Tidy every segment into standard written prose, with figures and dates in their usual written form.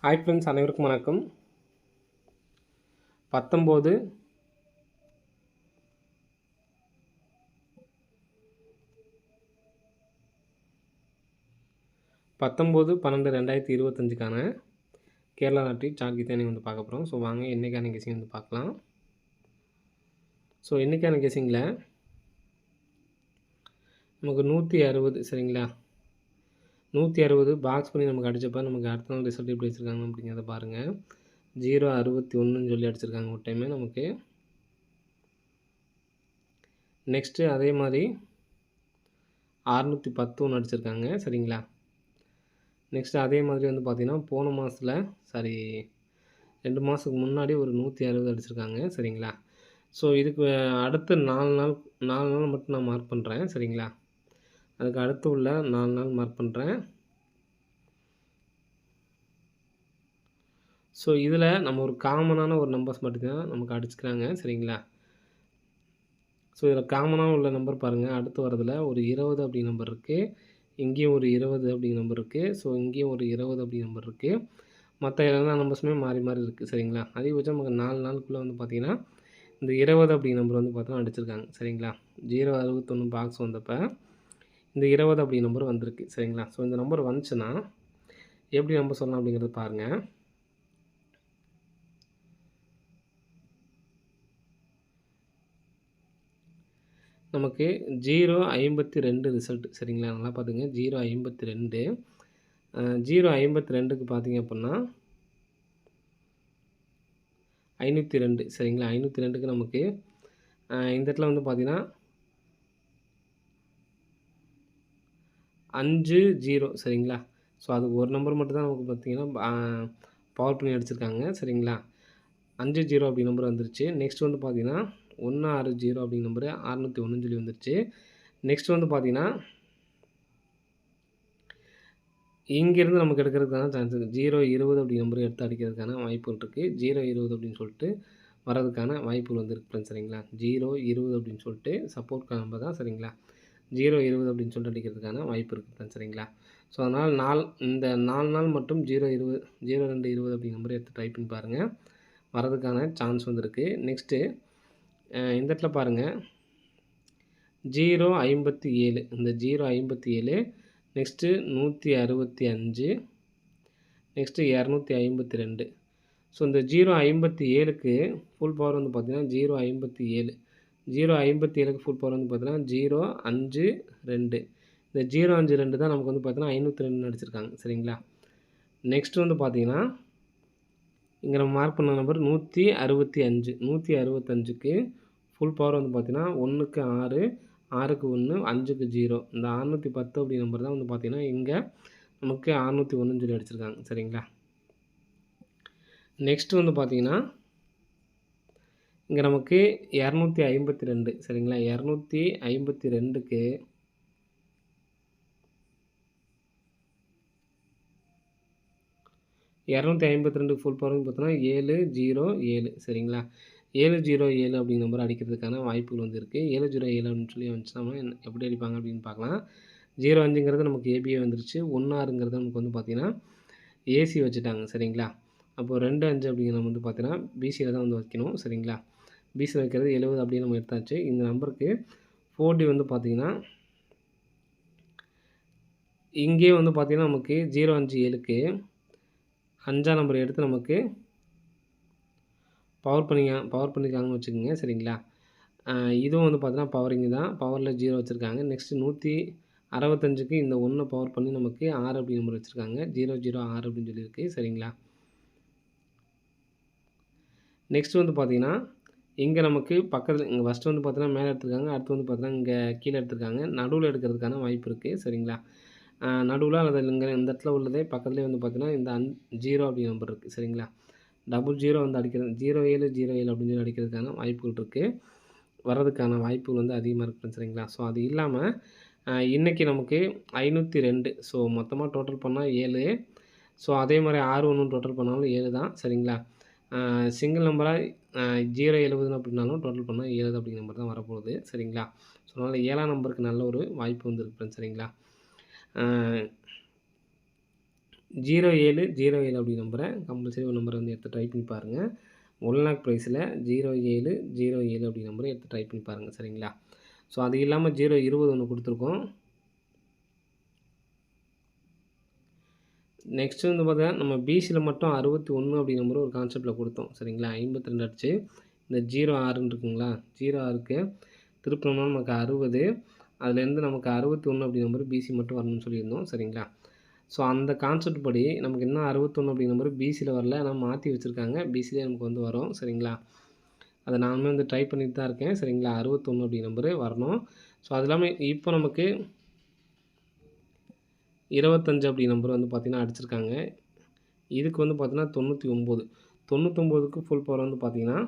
Hi friends, அனைவருக்கும் வணக்கம். 19 12/2025க்கான Kerala lottery chart கீதை வந்து பார்க்க போகிறோம். ஸோ வாங்க இன்றைக்கான கெஸிங் வந்து பார்க்கலாம். ஸோ இன்றைக்கான கெஸிங்கில் நமக்கு 160 சரிங்களா, 160 பாக்ஸ் பண்ணி நமக்கு அடித்தப்போ நமக்கு அடுத்த நாள் ரிசல்ட் எப்படி வச்சுருக்காங்க அப்படிங்கிறத பாருங்கள். 061ன்னு சொல்லி அடிச்சிருக்காங்க ஒரு டைமு நமக்கு. நெக்ஸ்ட்டு அதே மாதிரி 610 ஒன்று அடிச்சிருக்காங்க சரிங்களா. நெக்ஸ்ட்டு அதே மாதிரி வந்து பார்த்திங்கன்னா போன மாதத்தில் 2 மாதத்துக்கு முன்னாடி ஒரு 160 அடிச்சிருக்காங்க சரிங்களா. ஸோ இதுக்கு அடுத்து 4 நாள் மட்டும் நான் மார்க் பண்ணுறேன் சரிங்களா. அதுக்கு அடுத்து உள்ள 4 நாள் மார்க் பண்ணுறேன். ஸோ இதில் நம்ம ஒரு காமனான ஒரு நம்பர்ஸ் மட்டும்தான் நமக்கு அடிச்சுக்கிறாங்க சரிங்களா. ஸோ இதில் காமனாக உள்ள நம்பர் பாருங்கள். அடுத்து வரதில் ஒரு 20 அப்படி நம்பர் இருக்குது, இங்கேயும் ஒரு 20 அப்படிங்கிற நம்பர் இருக்குது, ஸோ இங்கேயும் ஒரு 20 அப்படிங்கிற நம்பர் இருக்குது. மற்ற எல்லா நம்பர்ஸுமே மாறி மாறி இருக்குது சரிங்களா. அதிகபட்சம் நமக்கு 4 நாளுக்குள்ளே வந்து பார்த்திங்கன்னா இந்த 20 அப்படிங்கிற நம்பர் வந்து பார்த்தோன்னா அடிச்சிருக்காங்க சரிங்களா. 061 பாக்ஸ் வந்தப்போ இந்த 20 அப்படி நம்பர் வந்திருக்கு சரிங்களா. ஸோ இந்த நம்பர் வந்துச்சுன்னா எப்படி நம்பர் சொல்லலாம் அப்படிங்கிறது பாருங்கள். நமக்கு 052 ரிசல்ட் சரிங்களா. நல்லா பார்த்துங்க, 052 052க்கு பார்த்திங்க அப்படின்னா 502 சரிங்களா. 502க்கு நமக்கு இந்த இடத்துல வந்து பார்த்திங்கன்னா 50 சரிங்களா. ஸோ அதுக்கு ஒரு நம்பர் மட்டும் தான் நமக்கு பார்த்திங்கன்னா பவர் பண்ணி அடிச்சிருக்காங்க சரிங்களா. 50 அப்படி நம்பர் வந்துருச்சு. நெக்ஸ்ட் வந்து பார்த்திங்கன்னா 160 அப்படிங்கிற நம்பரு 601 சொல்லி வந்துருச்சு. நெக்ஸ்ட் வந்து பார்த்திங்கன்னா இங்கேருந்து நமக்கு எடுக்கிறதுக்கான சான்ஸ் இருக்குது. 020 அப்படி நம்பர் எடுத்து அடிக்கிறதுக்கான வாய்ப்புகள் இருக்குது. 020 அப்படின்னு சொல்லிட்டு வரதுக்கான வாய்ப்புகள் வந்து இருக்குது சரிங்களா. 020 அப்படின்னு சொல்லிட்டு சப்போர்ட் நம்பர் தான் சரிங்களா. 020 அப்படின்னு சொல்லிட்டு அடிக்கிறதுக்கான வாய்ப்பு இருக்குது சரிங்களா. ஸோ அதனால் இந்த 4 நாள் மட்டும் 020 0220 அப்படிங்கிற நம்பர் எடுத்து ட்ரை பண்ணி பாருங்கள், வரதுக்கான சான்ஸ் வந்துருக்கு. நெக்ஸ்ட்டு இந்த இடத்துல பாருங்கள் 057 இந்த 057 நெக்ஸ்ட்டு 165 நெக்ஸ்ட்டு 252. ஸோ இந்த 057க்கு ஃபுல் பவர் வந்து பார்த்திங்கன்னா 057 057க்கு ஃபுல் பவர் வந்து பார்த்திங்கன்னா 052. இந்த 052 தான் நமக்கு வந்து பார்த்திங்கன்னா 502 அடிச்சிருக்காங்க சரிங்களா. நெக்ஸ்ட் வந்து பார்த்திங்கன்னா இங்கே நம்ம மார்க் பண்ண நம்பர் 165 165க்கு ஃபுல் பவர் வந்து பார்த்திங்கன்னா 1க்கு 6 6க்கு 1 5க்கு 0. இந்த 610 அப்படி நம்பர் தான் வந்து பார்த்திங்கன்னா இங்கே நமக்கு 601 சொல்லி அடிச்சிருக்காங்க சரிங்களா. நெக்ஸ்ட் வந்து பார்த்திங்கன்னா இங்கே நமக்கு 252 சரிங்களா. 252க்கு 252 ஃபுல் பவர் வந்து பார்த்தோன்னா 707 சரிங்களா. 707 அப்படிங்கிற நம்பர் அடிக்கிறதுக்கான வாய்ப்புகள் வந்து இருக்குது. 707 அப்படின்னு சொல்லி வந்துச்சுன்னா எப்படி அடிப்பாங்க அப்படின்னு பார்க்கலாம். 05ங்கிறது நமக்கு ஏபிஏ வந்துருச்சு. 16ங்கிறது நமக்கு வந்து பார்த்திங்கன்னா ஏசி வச்சுட்டாங்க சரிங்களா. அப்போது 25 அப்படிங்கிற நம்ம வந்து பார்த்தீங்கன்னா பிசியில் தான் வந்து வைக்கணும் சரிங்களா. பிசியில் வைக்கிறது 70 அப்படின்னு நம்ம எடுத்தாச்சு. இந்த நம்பருக்கு 4D வந்து பார்த்திங்கன்னா இங்கே வந்து பார்த்திங்கன்னா நமக்கு 057க்கு 5ஆம் நம்பர் எடுத்து நமக்கு பவர் பண்ணிக்காங்கன்னு வச்சுக்கோங்க சரிங்களா. இதுவும் வந்து பார்த்தீங்கன்னா பவரிங்கு தான், பவரில் 0 வச்சுருக்காங்க. நெக்ஸ்ட்டு 165க்கு இந்த 1 பவர் பண்ணி நமக்கு 6 அப்படி நம்பர் வச்சுருக்காங்க. 006 அப்படின்னு சொல்லியிருக்கு சரிங்களா. நெக்ஸ்ட் வந்து பார்த்திங்கன்னா இங்கே நமக்கு பக்கத்தில் இங்கே ஃபஸ்ட்டு வந்து பார்த்தீங்கன்னா மேலே எடுத்துருக்காங்க, அடுத்து வந்து பார்த்தீங்கன்னா இங்கே கீழே எடுத்துருக்காங்க. நடுவில் எடுக்கிறதுக்கான வாய்ப்பு இருக்குது சரிங்களா. நடுவில் அல்லது இங்கே இந்த இடத்துல உள்ளதே பக்கத்துலேயே வந்து பார்த்திங்கன்னா இந்த 0 அப்படி நம்பர் இருக்குது சரிங்களா. 00 வந்து அடிக்கிறது 0707 அப்படின்னு சொல்லி அடிக்கிறதுக்கான வாய்ப்புகள் இருக்குது, வர்றதுக்கான வாய்ப்புகள் வந்து அதிகமாக இருக்குது சரிங்களா. ஸோ அது இல்லாமல் இன்றைக்கி நமக்கு 502. ஸோ மொத்தமாக டோட்டல் பண்ணால் 7. ஸோ அதே மாதிரி 61 டோட்டல் பண்ணாலும் 7 தான் சரிங்களா. சிங்கிள் நம்பராக 070 அப்படின்னாலும் டோட்டல் பண்ணால் 7 அப்படிங்கிற நம்பர் தான் வரப்போகுது சரிங்களா. ஸோ அதனால் 7ஆம் நம்பருக்கு நல்ல ஒரு வாய்ப்பு வந்துருக்கு சரிங்களா. 0707 அப்படி நம்பரை கம்பல்சரி ஒரு நம்பரை வந்து எடுத்து ட்ரை பண்ணி பாருங்கள். 1 லேக் ப்ரைஸில் 0707 அப்படி நம்பரை எடுத்து ட்ரை பண்ணி பாருங்கள். சரிங்களா? ஸோ அது இல்லாமல் 020 ஒன்று கொடுத்துருக்கோம். நெக்ஸ்ட்டு வந்து பார்த்தா நம்ம பிசியில் மட்டும் 61 அப்படி நம்பர் ஒரு கான்செப்ட்டில் கொடுத்தோம். சரிங்களா? 52 அடிச்சு இந்த 06ன்னு இருக்குங்களா? 06க்கு திருப்பினோம்னா நமக்கு 60, அதுலேருந்து நமக்கு 61 அப்படி நம்பர் பிசி மட்டும் வரணும்னு சொல்லியிருந்தோம். சரிங்களா? ஸோ அந்த கான்செப்ட் படி நமக்கு இன்னும் 61 அப்படி நம்பர் பிசியில் வரல. ஆனால் மாற்றி வச்சுருக்காங்க. பிசிலே நமக்கு வந்து வரும். சரிங்களா? அதை நானுமே வந்து ட்ரை பண்ணிட்டு தான் இருக்கேன். சரிங்களா? 61 அப்படி நம்பரு வரணும். ஸோ அது இல்லாமல் இப்போ நமக்கு 25 அப்படி நம்பர் வந்து பார்த்திங்கன்னா அடிச்சிருக்காங்க. இதுக்கு வந்து பார்த்தீங்கன்னா 99. 99க்கு ஃபுல் பவர் வந்து பார்த்தீங்கன்னா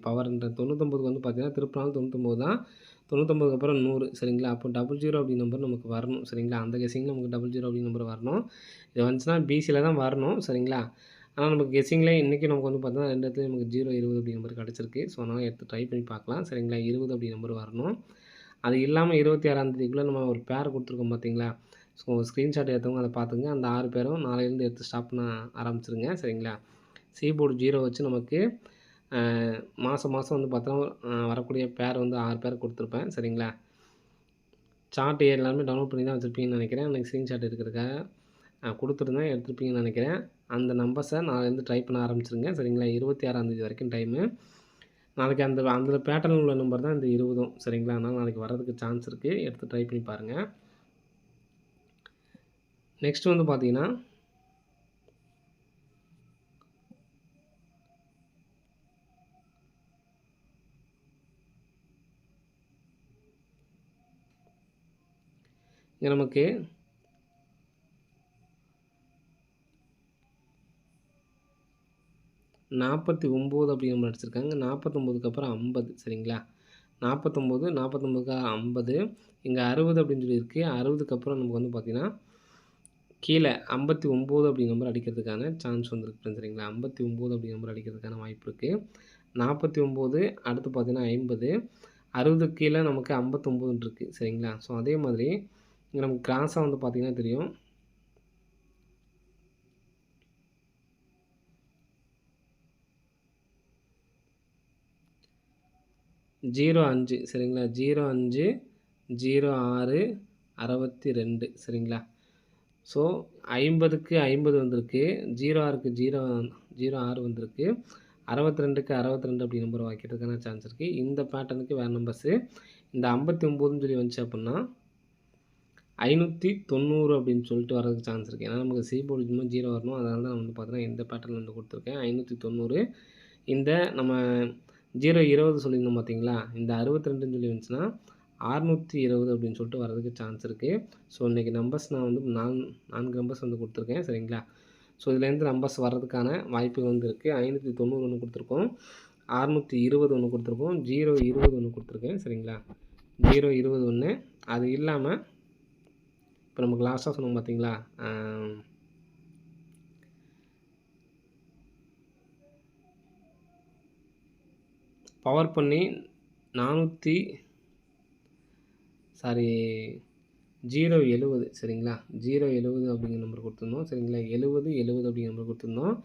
பவர்ன்ற 99க்கு வந்து பார்த்தீங்கன்னா திருப்பினாலும் 99 தான். 99க்கு அப்புறம் 100. சரிங்களா? அப்போ 00 அப்படி நம்பர் நமக்கு வரணும். சரிங்களா? அந்த கெஸ்ஸிங்கில் நமக்கு 00 அப்படி நம்பர் வரணும். இது வந்துச்சுன்னா பிசியில் தான் வரணும். சரிங்களா? ஆனால் நமக்கு கெஸ்ஸிங்கில் இன்றைக்கி நமக்கு வந்து பார்த்தீங்கன்னா 2 இடத்துலையும் நமக்கு 020 அப்படி நம்பர் கிடச்சிருக்கு. ஸோ அதனால் எடுத்து ட்ரை பண்ணி பார்க்கலாம். சரிங்களா? 20 அப்படி நம்பர் வரணும். அது இல்லாமல் 26ஆம் தேதிக்குள்ளே நம்ம ஒரு பேர் கொடுத்துருக்கோம் பார்த்தீங்களா? ஸோ ஸ்க்ரீன்ஷாட் எடுத்தவங்க அதை பார்த்துங்க. அந்த 6 பேரும் நாளையிலேருந்து எடுத்து ஸ்டார்ட் பண்ண ஆரம்பிச்சிருங்க. சரிங்களா? சீபோர்டு 0 வச்சு நமக்கு மாதம் வந்து பார்த்தோன்னா வரக்கூடிய பேர் வந்து 6 பேர் கொடுத்துருப்பேன். சரிங்களா? சார்ட் எல்லாமே டவுன்லோட் பண்ணி தான் வச்சுருப்பீங்கன்னு நினைக்கிறேன். அன்றைக்கி ஸ்க்ரீன்ஷாட் எடுக்கிறதுக்காக கொடுத்துருந்தேன், எடுத்துருப்பீங்கன்னு நினைக்கிறேன். அந்த நம்பர்ஸை நாளையிலேருந்து ட்ரை பண்ண ஆரம்பிச்சிருங்க. சரிங்களா? 26ஆம் தேதி வரைக்கும் டைமு. நாளைக்கு அந்த பேட்டர்னில் உள்ள நம்பர் தான் இந்த 20ம். சரிங்களா? அதனால் நாளைக்கு வர்றதுக்கு சான்ஸ் இருக்குது. எடுத்து ட்ரை பண்ணி பாருங்கள். நெக்ஸ்ட் வந்து பார்த்தீங்கன்னா இங்கே நமக்கு 49 அப்படி நம்பர் அடிச்சிருக்காங்க. 49க்கு அப்புறம் 50. சரிங்களா? 49, 49க்கு 50. இங்கே 60 அப்படின்னு சொல்லியிருக்கு. 60க்கு அப்புறம் நமக்கு வந்து பார்த்தீங்கன்னா கீழே 59 அப்படி நம்பர் அடிக்கிறதுக்கான சான்ஸ் வந்துருக்கு. சரிங்களா? 59 அப்படி நம்பர் அடிக்கிறதுக்கான வாய்ப்பு இருக்குது. 49 அடுத்து பார்த்தீங்கன்னா 50, 60க்கு கீழே நமக்கு 59 இருக்குது. சரிங்களா? ஸோ அதே மாதிரி இங்கே நமக்கு கிராஸாக வந்து பார்த்தீங்கன்னா தெரியும். ஜீரோ 5. சரிங்களா? 05, 06, 62. சரிங்களா? ஸோ 50க்கு 50 வந்திருக்கு. 06க்கு 06 வந்திருக்கு. 62க்கு 62 அப்படி நம்பர் வைக்கிறதுக்கான சான்ஸ் இருக்குது. இந்த பேட்டர்னுக்கு வேறு நம்பர்ஸு. இந்த 59ன்னு சொல்லி வந்துச்சு அப்படின்னா 590 அப்படின்னு சொல்லிட்டு வரதுக்கு சான்ஸ் இருக்குது. ஏன்னா நமக்கு சீபோர்டு சும்மா 0 வரணும். அதனால தான் வந்து பார்த்தீங்கன்னா இந்த பேட்டர்னில் வந்து கொடுத்துருக்கேன். 590. இந்த நம்ம 020 சொல்லியிருந்தோம் பார்த்தீங்களா? இந்த 62ன்னு சொல்லி வந்துச்சுன்னா 620 அப்படின்னு சொல்லிட்டு வரதுக்கு சான்ஸ் இருக்குது. ஸோ இன்றைக்கி நம்பர்ஸ் நான் வந்து 4 நம்பர்ஸ் வந்து கொடுத்துருக்கேன். சரிங்களா? ஸோ இதுலேருந்து நம்பர்ஸ் வர்றதுக்கான வாய்ப்பு வந்து இருக்குது. 590 ஒன்று கொடுத்துருக்கோம், 620 ஒன்று கொடுத்துருக்கோம், 020 ஒன்று கொடுத்துருக்கேன். சரிங்களா? 020 ஒன்று. அது இல்லாமல் இப்போ நமக்கு லாஸ்ட்டாக சொன்னோம் பார்த்தீங்களா? பவர் பண்ணி 070. சரிங்களா? 070 அப்படிங்கிற நம்பர் கொடுத்துருந்தோம். சரிங்களா? 70 அப்படிங்கிற நம்பர் கொடுத்துருந்தோம்.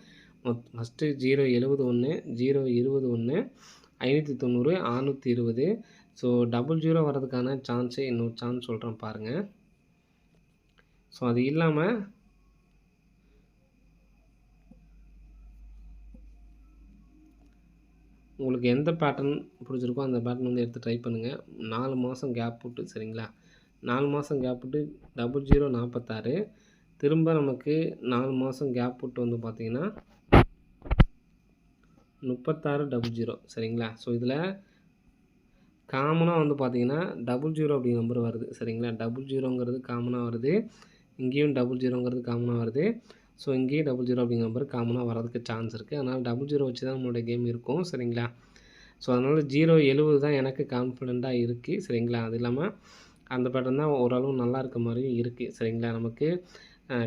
ஃபஸ்ட்டு 070 ஒன்று, 020 ஒன்று, 590, 620. ஸோ 00 வர்றதுக்கான சான்ஸு இன்னொரு சான்ஸ் சொல்கிறேன் பாருங்கள். ஸோ அது இல்லாமல் உங்களுக்கு எந்த பேட்டர்ன் பிடிச்சிருக்கோ அந்த பேட்டர்ன் வந்து எடுத்து ட்ரை பண்ணுங்கள். 4 மாதம் கேப் விட்டு. சரிங்களா? 4 மாதம் கேப் விட்டு 0046. திரும்ப நமக்கு 4 மாதம் கேப் விட்டு வந்து பார்த்தீங்கன்னா 3600. சரிங்களா? ஸோ இதில் காமனாக வந்து பார்த்தீங்கன்னா 00 அப்படி நம்பர் வருது. சரிங்களா? 00ங்கிறது காமனாக வருது. இங்கேயும் 00ங்கிறது காமனாக வருது. ஸோ இங்கேயும் 00 அப்படிங்கிற நம்பர் காமனாக வரதுக்கு சான்ஸ் இருக்குது. அதனால் 00 வச்சு தான் நம்மளோட கேம் இருக்கும். சரிங்களா? ஸோ அதனால் 070 தான் எனக்கு கான்ஃபிடெண்ட்டாக இருக்குது. சரிங்களா? அது இல்லாமல் அந்த பேட்டர்ன் தான் ஓரளவு நல்லா இருக்க மாதிரியும் இருக்குது. சரிங்களா? நமக்கு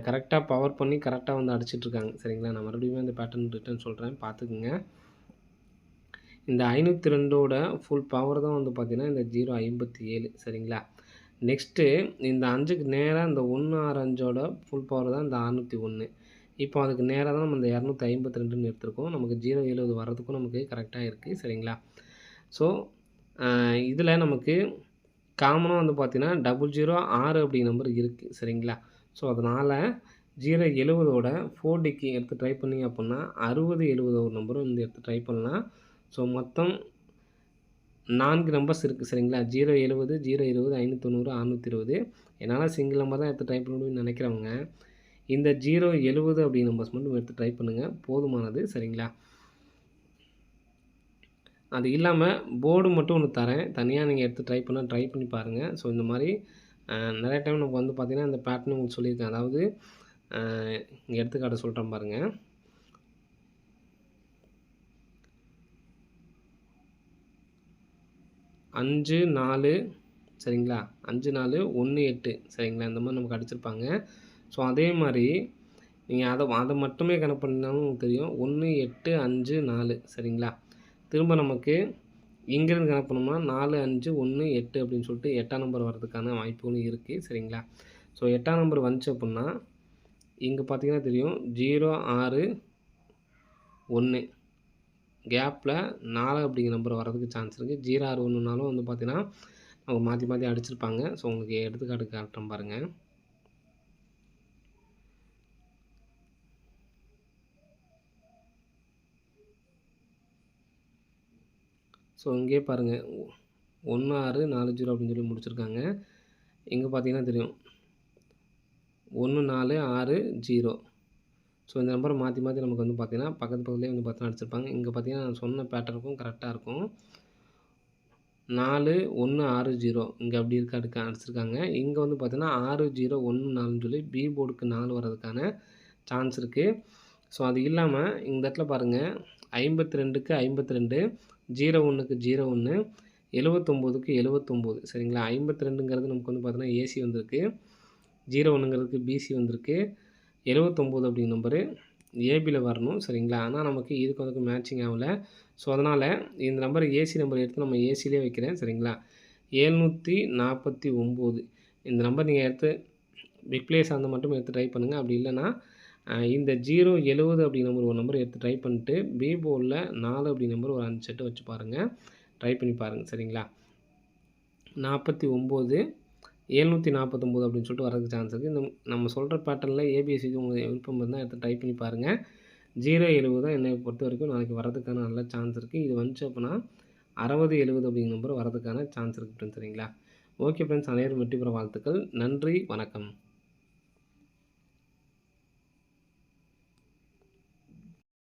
கரெக்டாக பவர் பண்ணி கரெக்டாக வந்து அடிச்சிட்ருக்காங்க. சரிங்களா? நான் மறுபடியும் இந்த பேட்டர்ன் ரிட்டர்ன் சொல்கிறேன், பார்த்துக்குங்க. இந்த 502ஓட ஃபுல் பவர் தான் வந்து பார்த்திங்கன்னா இந்த 057. சரிங்களா? நெக்ஸ்ட்டு இந்த 5க்கு நேரா இந்த 1, 6, 5ஓட ஃபுல் பவர் தான் இந்த 601. இப்போ அதுக்கு நேரா தான் நம்ம இந்த 252ன்னு எடுத்திருக்கோம். நமக்கு 070 வர்றதுக்கும் நமக்கு கரெக்ட்டா இருக்கு. சரிங்களா? ஸோ, இதில நமக்கு காமனா வந்து பார்த்தீங்கன்னா, 006 அப்படிங்கிற நம்பர் இருக்கு. சரிங்களா? ஸோ, அதனால 070ஓட 4டிக்கு எடுத்து ட்ரை பண்ணீங்க அப்புட்ன்னா, 60, 70 ஒரு நம்பரும் வந்து எடுத்து ட்ரை பண்ணலாம். ஸோ, மொத்தம் 4 நம்பர்ஸ் இருக்கு. சரிங்களா? 070, 020, 590, 620. என்னால சிங்கிள் நம்பர் தான் எடுத்து ட்ரை பண்ண முடியும்னு நெனைக்கிறவங்க, இந்த 070 அப்படிங்கிற நம்பர்ஸ் மட்டும் எடுத்து ட்ரை பண்ணுங்க. போதுமானது. சரிங்களா? அது இல்லாம போர்டு மட்டும் ஒண்ணு தரேன். தனியா நீங்க எடுத்து ட்ரை பண்ணா ட்ரை பண்ணி பாருங்க. ஸோ, இந்த மாரி நெறைய டைம் நமக்கு வந்து பார்த்தீங்கன்னா, இந்த பேட்டர்ன் உங்களுக்கு சொல்லியிருக்கேன். அதாவது அ இங்க எடுத்துக்காட்டு சொல்றேன் பாருங்க. 5, 4 சரிங்களா? 5, 4, 1, 8 சரிங்களா? இந்த மாரி நமக்கு அடிச்சிருப்பாங்க. ஸோ, அதே மாரி நீங்க அத மட்டுமே கணக்கு பண்ணீங்கனாலும் உங்களுக்கு தெரியும். 1, 8, 5, 4 சரிங்களா? திரும்ப நமக்கு இங்கேருந்து கணக்கு பண்ணோம்னா 4, 5, 1, 8 அப்படின்னு சொல்லிட்டு 8ஆம் நம்பர் வர்றதுக்கான வாய்ப்புகளும் இருக்கு. சரிங்களா? ஸோ, 8ஆம் நம்பர் வந்துச்சு அப்புட்ன்னா, இங்க பார்த்தீங்கன்னா தெரியும் 0, 6, 1 கேப்ல 4 அப்படிங்கிற நம்பர் வர்றதுக்கு சான்ஸ் இருக்கு. 0, 6, 1னாலும் வந்து பார்த்தீங்கன்னா, அவங்க மாத்தி மாத்தி அடிச்சிருப்பாங்க. ஸோ, உங்களுக்கு எடுத்துக்காட்டு காட்டுறேன் பாருங்க. ஸோ, இங்கேயே பாருங்க 1, 6, 4, 0 அப்படின்னு சொல்லி முடிச்சிருக்காங்க. இங்க பார்த்தீங்கன்னா தெரியும். 1, 4, 6, 0. ஸோ, இந்த நம்பர மாத்தி மாத்தி நமக்கு வந்து பார்த்தீங்கன்னா, பக்கத்து பக்கத்துலயே வந்து பார்த்தீங்கன்னா அடிச்சிருப்பாங்க. இங்க பார்த்தீங்கன்னா, நான் சொன்ன பேட்டர்னுக்கும் கரெக்ட்டா இருக்கும். 4, 1, 6, 0 இங்க அப்படி அடிச்சிருக்காங்க. இங்க வந்து பார்த்தீங்கன்னா, 6, 0, 1, 4ன்னு சொல்லி பி போர்டுக்கு 4 வர்றதுக்கான சான்ஸ் இருக்கு. ஸோ, அது இல்லாம இந்த இடத்துல பாருங்க 52க்கு 52, 01க்கு 01, 79க்கு 79 சரிங்களா? 52ங்கிறது நமக்கு வந்து பார்த்தீங்கன்னா, ஏசி வந்திருக்கு. 01ங்கிறதுக்கு பிசி வந்திருக்கு. 79 அப்படிங்கிற நம்பரு ஏபில வரணும். சரிங்களா? ஆனா நமக்கு இதுக்கும் அதுக்கும் மேட்சிங் ஆகல. ஸோ, அதனால இந்த நம்பர் ஏசி நம்பர் எடுத்து நம்ம ஏசிலயே வைக்கிறேன். சரிங்களா? 749 இந்த நம்பர் நீங்க எடுத்து ரிப்ளேஸ் அந்த மட்டும் எடுத்து ட்ரை பண்ணுங்க. அப்படி இல்லன்னா, இந்த 070 அப்படிங்கிற நம்பர் ஒரு நம்பர் எடுத்து ட்ரை பண்ணிட்டு, பி போர்ட்ல 4 அப்படிங்கிற நம்பர் ஒரு 5 செட் வச்சு பாருங்க. ட்ரை பண்ணி பாருங்க. சரிங்களா? 49 749 அப்படின்னு சொல்லிட்டு வரதுக்கு சான்ஸ் இருக்கு. நம்ம சொல்ற பேட்டர்ன்ல ஏபிசிடி உங்களுக்கு விருப்பம் இருந்தா எடுத்து ட்ரை பண்ணி பாருங்க. 070 தான் என்னைய பொறுத்தவரைக்கும் நாளைக்கு வரதுக்கான நல்ல சான்ஸ் இருக்கு. இது வந்துச்சு அப்படின்னா 60, 70 அப்படிங்கிற நம்பர் வரதுக்கான சான்ஸ் இருக்கு ஃப்ரெண்ட்ஸ். சரிங்களா? ஓகே ஃப்ரெண்ட்ஸ், அனைவரும் வெற்றி பெற வாழ்த்துக்கள். நன்றி, வணக்கம்.